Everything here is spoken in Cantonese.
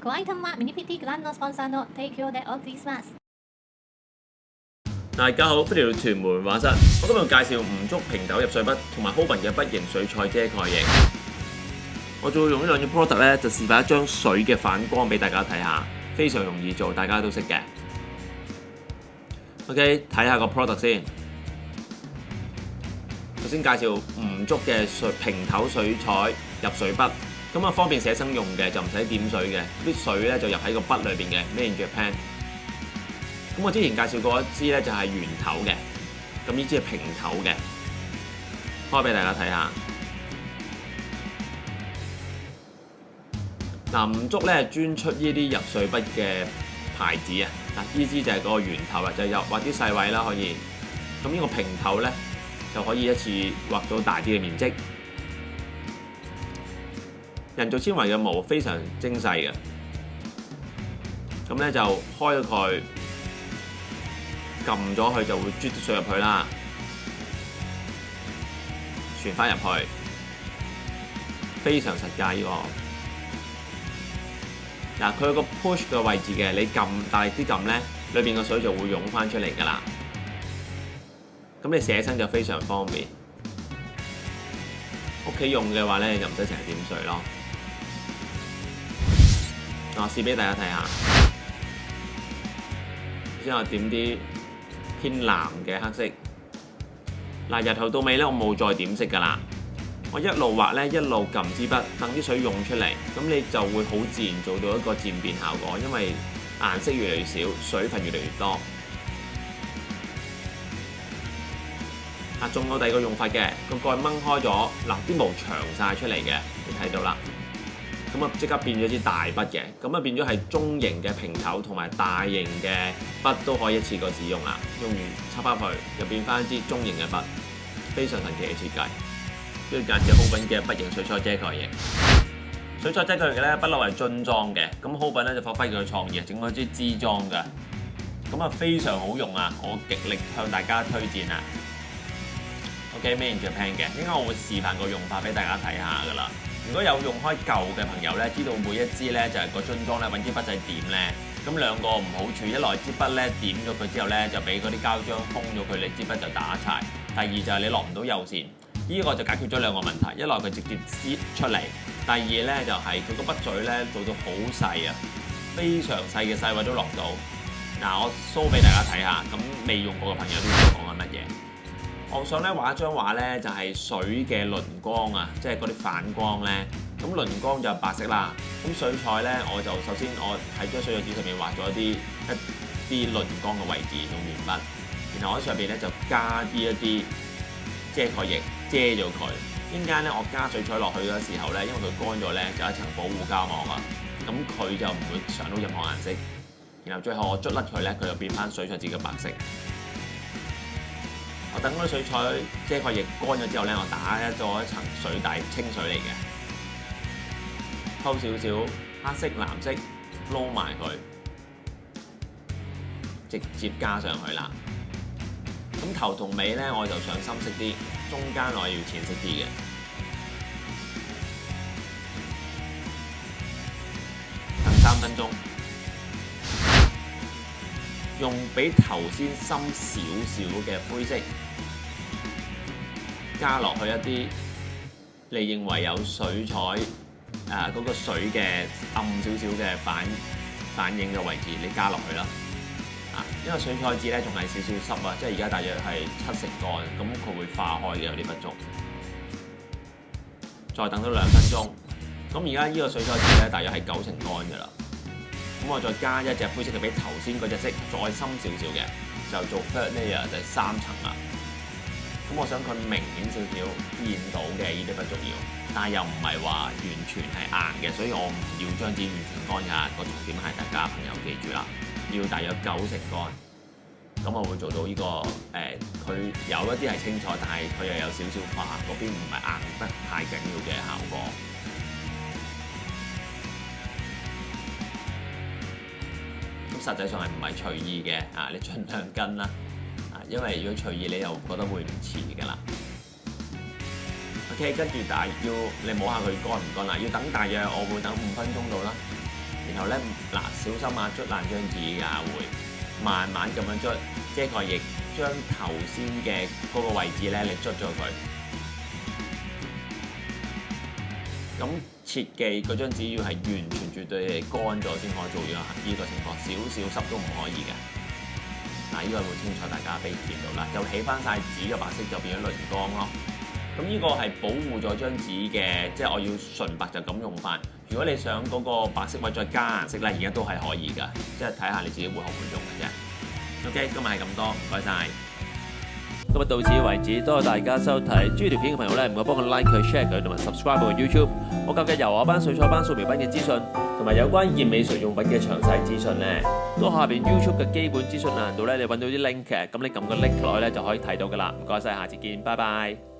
ご愛貪はミニピティグランドスポンサーの提供でお送りします。大家好，歡迎到屯門畫室。我今日介紹吳竹平頭入水筆同埋 Hoban 嘅筆形水彩遮蓋液。我仲會用呢兩種 product 咧，就示範一張水嘅反光俾大家睇下，非常容易做，大家都識嘅。OK， 睇下個 product 先。首先介紹吳竹嘅平頭水彩入水筆，咁啊方便寫生用嘅，就唔使點水嘅，啲水咧就入喺個筆裏邊嘅 Made in Japan。咁我之前介紹過一支咧就係圓頭嘅，咁呢支係平頭嘅，開俾大家睇下。嗱，吳竹咧專出呢啲入水筆嘅牌子啊，嗱呢支就係個圓頭啦，就入畫啲細位啦可以。咁呢個平頭咧就可以一次畫到大啲嘅面積。人造纖維嘅毛非常精細嘅，咁咧就開咗佢。撳咗佢就會啜啲水入去啦，旋翻入去，非常實㗎呢個。嗱，佢有個 push 嘅位置嘅，你撳大力啲撳咧，裏邊個水就會湧翻出嚟㗎啦。咁你寫生就非常方便。屋企用嘅話咧，你就唔使成日點水咯。我試俾大家睇下，之後點啲偏藍嘅黑色，嗱由頭到尾咧，我冇再點色㗎啦。我一路畫咧，一路撳支筆，等啲水湧出嚟，咁你就會好自然做到一個漸變效果，因為顏色越嚟越少，水分越嚟越多。仲有第二個用法嘅，個蓋掹開咗，嗱啲毛長晒出嚟嘅，你睇到啦。咁啊，即刻變咗支大筆嘅，咁啊變咗係中型嘅平頭同埋大型嘅筆都可以一次過使用啦。用完插翻去，又變翻一支中型嘅筆，非常神奇嘅設計。呢個介紹 Hoban 嘅筆形水彩遮蓋液。水彩遮蓋液咧不嬲係樽裝嘅，咁 Hoban 咧就發揮佢嘅創意，整咗支支裝嘅，咁啊非常好用啊！我極力向大家推薦啊。OK，Made in Japan 嘅，應該我會示範個用法俾大家睇下㗎啦。如果有用開舊嘅朋友咧，知道每一支咧就係個樽裝咧揾支筆仔點咧，咁兩個唔好處，一來支筆咧點咗佢之後咧就俾嗰啲膠漿封咗佢，你支筆就打柴；第二就係你落唔到釉線，呢個就解決咗兩個問題，一來佢直接擠出嚟，第二咧就係佢個筆嘴咧做到好細啊，非常細嘅細位都落到。嗱，我 show 俾大家睇下，咁未用過嘅朋友都知我講緊乜嘢。我想咧畫一張畫咧，就係水嘅輪光啊，即係嗰啲反光咧。咁輪光就白色啦。咁水彩咧，我就首先我喺張水彩紙上面畫咗一啲輪光嘅位置，用鉛筆。然後喺上邊咧就加一啲遮蓋液遮咗佢。陣間咧我加水彩落去嘅時候咧，因為佢乾咗咧，就有一層保護膠膜啊。咁佢就唔會上到任何顏色。然後最後我捽甩佢咧，佢就變翻水彩紙嘅白色。我等嗰啲水彩遮蓋液乾咗之後咧，我打咗一層水底清水嚟嘅，溝少少黑色、藍色撈埋佢，直接加上去啦。咁頭同尾咧，我就想深色啲，中間我要淺色啲嘅。等3分鐘。用比頭先深少少嘅灰色，加落去一啲你認為有水彩嗰個水嘅暗少少嘅反映嘅位置，你加落去啦。因為水彩紙咧仲係少少濕啊，即係而家大約係70%乾，咁佢會化開嘅有啲筆觸。再等多2分鐘，咁而家呢個水彩紙咧大約係90%乾㗎啦。咁我再加一隻灰色嘅，比頭先嗰隻色再深少少嘅，就做 third layer 就係3層啦。咁我想佢明顯少少見到嘅呢啲筆觸要，但係又唔係話完全係硬嘅，所以我唔要張紙完全乾㗎。個重點係大家朋友記住啦，要大約90%乾。咁我會做到呢個佢有一啲係清楚，但係佢又有少少化，嗰邊唔係硬得太緊要嘅效果。實際上係唔係隨意嘅你盡量跟啦因為如果隨意你又覺得會唔似㗎啦。OK， 跟住要你摸下佢乾唔乾啦，要等大約我會等5分鐘到啦。然後咧嗱，小心啊，捽爛張紙㗎會，慢慢咁樣捽，遮蓋液將頭先嘅嗰個位置咧，你捽咗佢。咁切記嗰張紙要係完全絕對係乾咗先可以做呢個情況，少少濕都唔可以嘅。嗱，呢個會清楚大家俾見到啦，就起翻晒紙嘅白色就變咗磷光咯。咁呢個係保護咗張紙嘅，即係我要純白就咁用法。如果你想嗰個白色位再加顏色咧，而家都係可以㗎，即係睇下你自己會好唔會用嘅啫。OK，今日係咁多，唔該晒。今日到此為止，多謝大家收睇。中意條片嘅朋友咧，唔該幫我 like 佢、share 佢，同埋 subscribe 我 YouTube。我教嘅油畫班、水彩班、素描班嘅資訊，同埋有關健美術用品嘅詳細資訊咧，都下邊 YouTube 嘅基本資訊欄度咧，你揾到啲 link 嘅，咁你撳個 link 落去咧就可以睇到㗎啦。唔該晒，下次見，拜拜。